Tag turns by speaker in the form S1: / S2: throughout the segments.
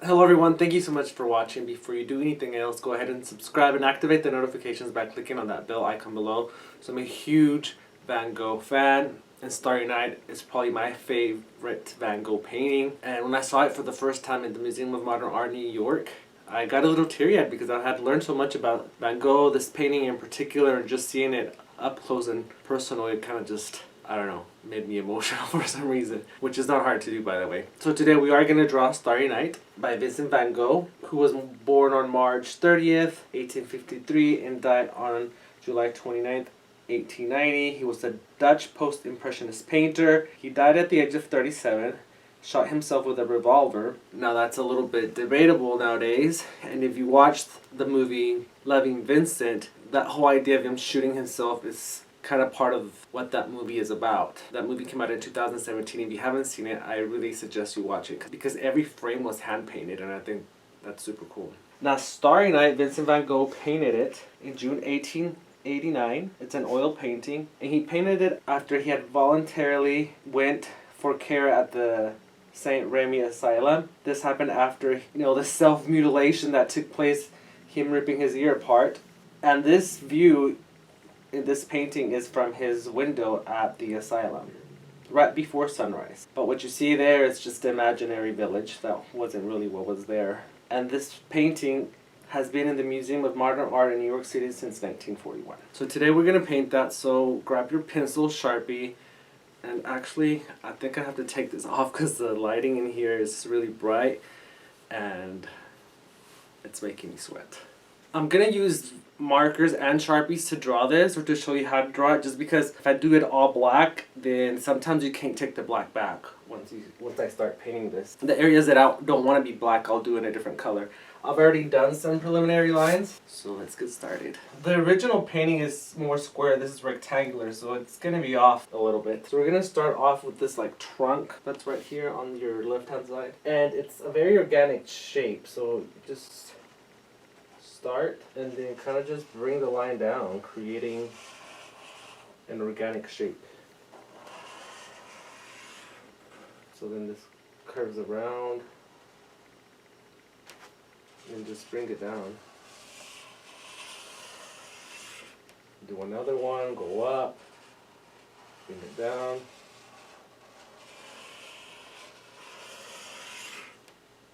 S1: Hello everyone, thank you so much for watching. Before you do anything else, go ahead and subscribe and activate the notifications by clicking on that bell icon below. So I'm a huge Van Gogh fan, and Starry Night is probably my favorite Van Gogh painting. And when I saw it for the first time in the Museum of Modern Art in New York, I got a little teary-eyed because I had learned so much about Van Gogh, this painting in particular, and just seeing it up close and personal, it kind of just, I don't know, made me emotional for some reason, which is not hard to do, by the way. So today we are going to draw Starry Night by Vincent van Gogh, who was born on March 30th, 1853 and died on July 29th, 1890. He was a Dutch post-impressionist painter. He died at the age of 37, shot himself with a revolver. Now that's a little bit debatable nowadays, and if you watched the movie Loving Vincent, that whole idea of him shooting himself is kind of part of what that movie is about. That movie came out in 2017. If you haven't seen it, I really suggest you watch it because every frame was hand painted, and I think that's super cool. Now, Starry Night, Vincent van Gogh painted it in June 1889. It's an oil painting, and he painted it after he had voluntarily went for care at the St. Remy Asylum. This happened after, the self-mutilation that took place, him ripping his ear apart. And this view in this painting is from his window at the asylum, right before sunrise. But what you see there is just an imaginary village. That wasn't really what was there. And this painting has been in the Museum of Modern Art in New York City since 1941. So today we're going to paint that, so grab your pencil, Sharpie, and actually I think I have to take this off because the lighting in here is really bright and it's making me sweat. I'm going to use markers and Sharpies to draw this, or to show you how to draw it, just because if I do it all black, then sometimes you can't take the black back once I start painting this. The areas that I don't want to be black, I'll do in a different color. I've already done some preliminary lines, so let's get started. The original painting is more square, this is rectangular, so it's going to be off a little bit. So we're going to start off with this trunk that's right here on your left hand side, and it's a very organic shape, so just start and then kind of just bring the line down, creating an organic shape. So then this curves around and just bring it down. Do another one, go up, bring it down.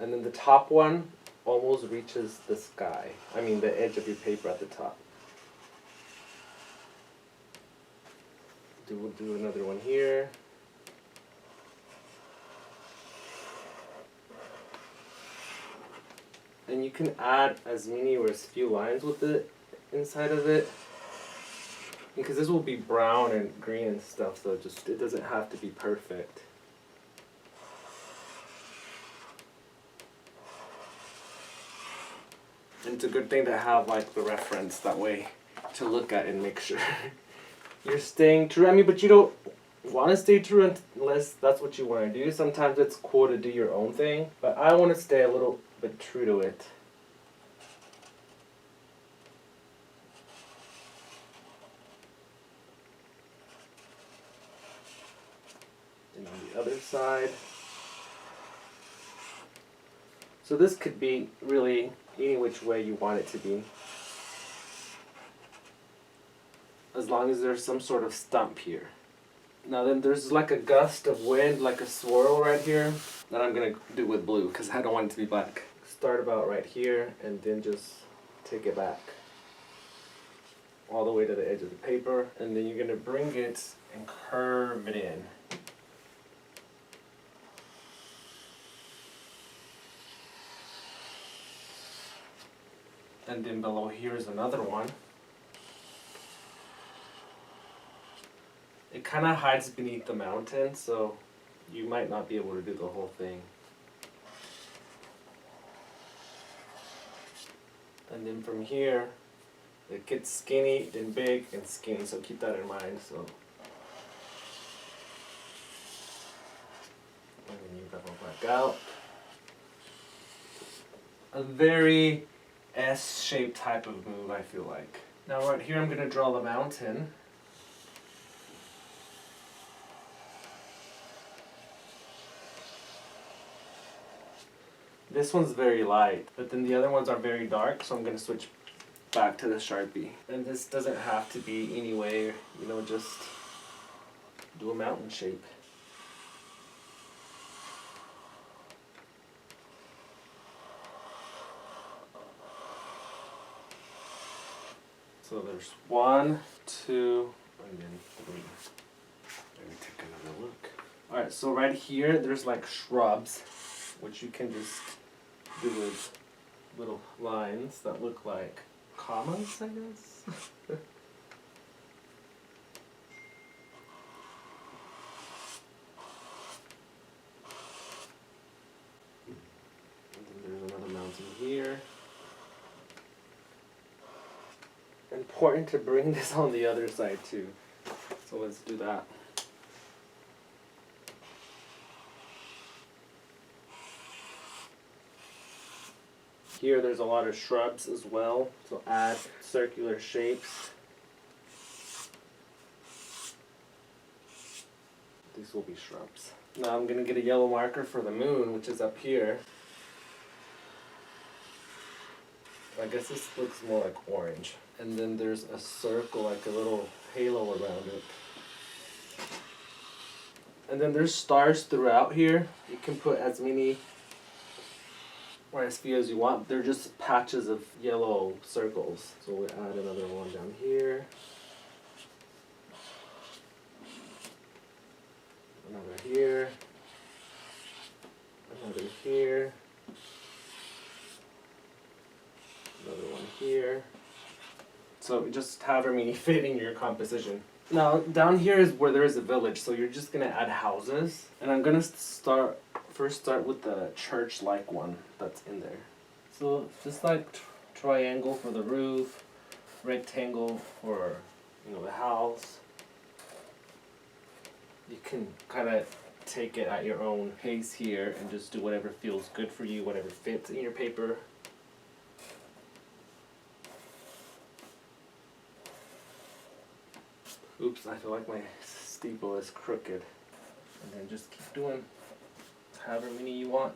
S1: And then the top one almost reaches the sky. I mean the edge of your paper at the top. We'll do another one here. And you can add as many or as few lines with it inside of it, because this will be brown and green and stuff, so it doesn't have to be perfect. And it's a good thing to have the reference that way to look at and make sure you're staying true. I mean, but you don't want to stay true unless that's what you want to do. Sometimes it's cool to do your own thing, but I want to stay a little bit true to it. And on the other side. So this could be really any which way you want it to be, as long as there's some sort of stump here. Now then there's a gust of wind, like a swirl right here, that I'm going to do with blue because I don't want it to be black. Start about right here and then just take it back all the way to the edge of the paper, and then you're going to bring it and curve it in. And then below here is another one. It kind of hides beneath the mountain, so you might not be able to do the whole thing. And then from here, it gets skinny, then big, and skinny, so keep that in mind. So, and then you double back out. A very S-shaped type of move, I feel like. Now right here I'm going to draw the mountain. This one's very light, but then the other ones are very dark, so I'm going to switch back to the Sharpie. And this doesn't have to be any way, you know, just do a mountain shape. So there's 1, 2, and then 3. Let me take another look. Alright, so right here there's like shrubs, which you can just do with little lines that look like commas, I guess. And then there's another mountain here. Important to bring this on the other side too. So let's do that. Here there's a lot of shrubs as well, so add circular shapes. These will be shrubs. Now I'm going to get a yellow marker for the moon, which is up here. I guess this looks more like orange. And then there's a circle, like a little halo around it. And then there's stars throughout here. You can put as many or as few as you want. They're just patches of yellow circles. So we'll add another one down here. Another here. Another here. Another one here. So just however many fit in your composition. Now down here is where there is a village, so you're just gonna add houses. And I'm gonna first start with the church-like one that's in there. So just like triangle for the roof, rectangle for, you know, the house. You can kind of take it at your own pace here and just do whatever feels good for you, whatever fits in your paper. Oops, I feel like my steeple is crooked. And then just keep doing however many you want.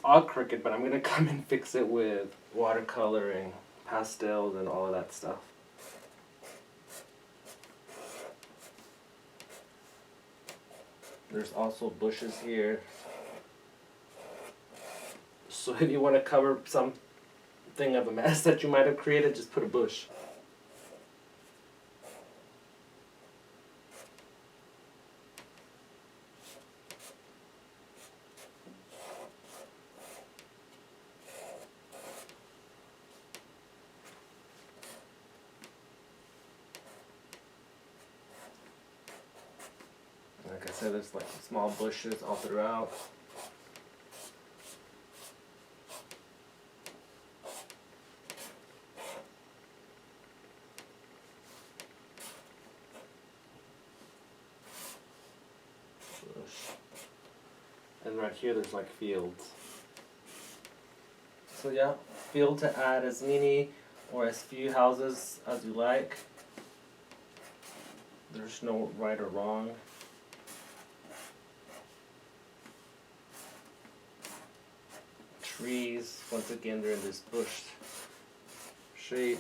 S1: All crooked, but I'm gonna come and fix it with watercoloring, pastels, and all of that stuff. There's also bushes here. So if you want to cover something of a mess that you might have created, just put a bush. Like I said, there's like small bushes all throughout. And right here there's like fields. So yeah, feel to add as many or as few houses as you like. There's no right or wrong. Trees, once again, they're in this bush shape.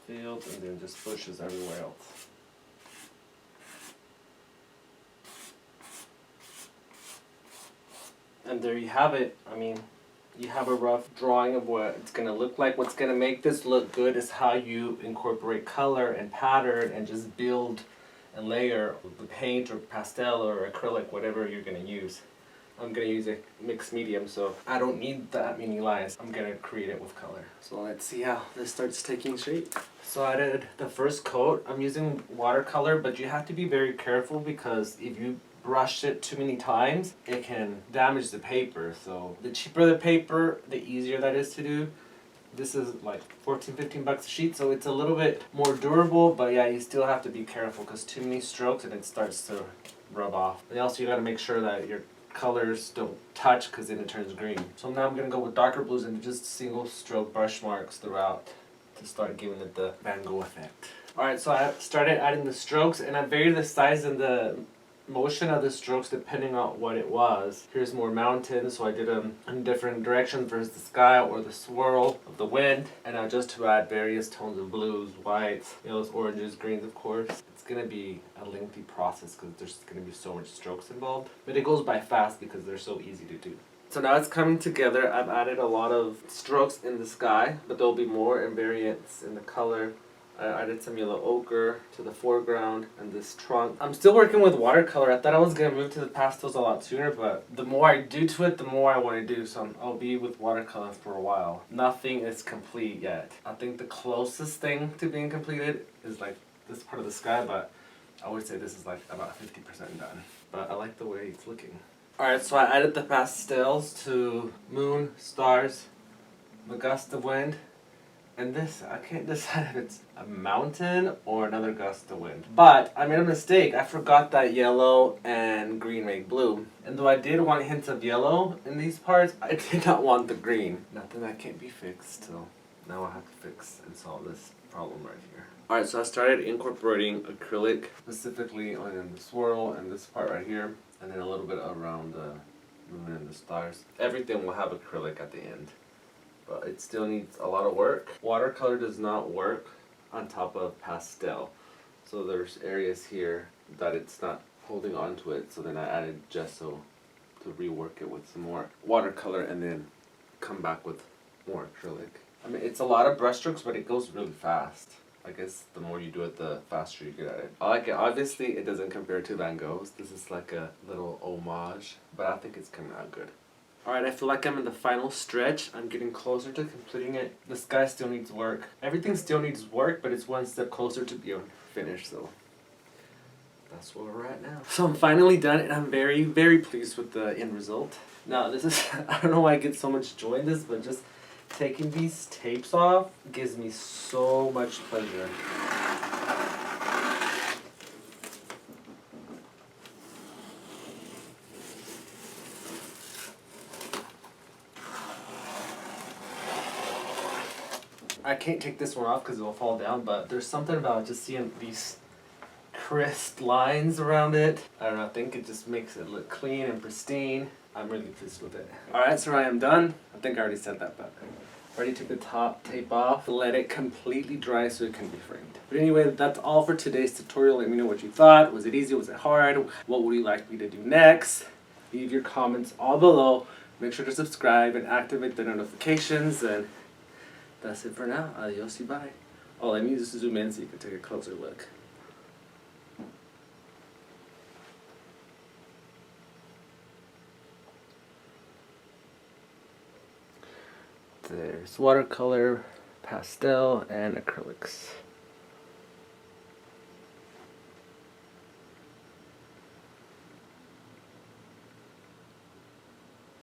S1: Fields, and then just bushes everywhere else. And there you have it. I mean, you have a rough drawing of what it's going to look like. What's going to make this look good is how you incorporate color and pattern and just build and layer with paint or pastel or acrylic, whatever you're going to use. I'm going to use a mixed medium, so I don't need that many lines. I'm going to create it with color. So let's see how this starts taking shape. So I did the first coat. I'm using watercolor, but you have to be very careful because if you brush it too many times, it can damage the paper. So the cheaper the paper, the easier that is to do. This is like 14-15 bucks a sheet, so it's a little bit more durable, but yeah, you still have to be careful because too many strokes and it starts to rub off. And also you got to make sure that your colors don't touch because then it turns green. So now I'm going to go with darker blues and just single stroke brush marks throughout to start giving it the Van Gogh effect. Alright, so I started adding the strokes and I varied the size and the motion of the strokes depending on what it was. Here's more mountains, so I did them in different directions versus the sky or the swirl of the wind. And now just to add various tones of blues, whites, yellows, oranges, greens, of course. It's going to be a lengthy process because there's going to be so much strokes involved. But it goes by fast because they're so easy to do. So now it's coming together. I've added a lot of strokes in the sky, but there'll be more and variants in the color. I added some yellow ochre to the foreground and this trunk. I'm still working with watercolor. I thought I was going to move to the pastels a lot sooner, but the more I do to it, the more I want to do. So I'll be with watercolor for a while. Nothing is complete yet. I think the closest thing to being completed is like this part of the sky, but I would say this is like about 50% done. But I like the way it's looking. Alright, so I added the pastels to moon, stars, the gust of wind. And this, I can't decide if it's a mountain or another gust of wind. But I made a mistake. I forgot that yellow and green make blue. And though I did want hints of yellow in these parts, I did not want the green. Nothing that can't be fixed, so now I have to fix and solve this problem right here. Alright, so I started incorporating acrylic, specifically on the swirl and this part right here, and then a little bit around the moon and the stars. Everything will have acrylic at the end. But it still needs a lot of work. Watercolor does not work on top of pastel. So there's areas here that it's not holding on to it. So then I added gesso to rework it with some more watercolor and then come back with more acrylic. I mean, it's a lot of brush strokes, but it goes really fast. I guess the more you do it, the faster you get at it. I like it. Obviously, it doesn't compare to Van Gogh's. This is like a little homage, but I think it's coming out good. Alright, I feel like I'm in the final stretch. I'm getting closer to completing it. The sky still needs work. Everything still needs work, but it's one step closer to being finished, so that's where we're at now. So I'm finally done, and I'm very, very pleased with the end result. Now, this is, I don't know why I get so much joy in this, but just taking these tapes off gives me so much pleasure. I can't take this one off because it will fall down, but there's something about just seeing these crisp lines around it. I don't know, I think it just makes it look clean and pristine. I'm really pleased with it. Alright, so I am done. I think I already said that, but I already took the top tape off. Let it completely dry so it can be framed. But anyway, that's all for today's tutorial. Let me know what you thought. Was it easy? Was it hard? What would you like me to do next? Leave your comments all below. Make sure to subscribe and activate the notifications, and that's it for now. Adios y bye. Oh, let me just zoom in so you can take a closer look. There's watercolor, pastel, and acrylics.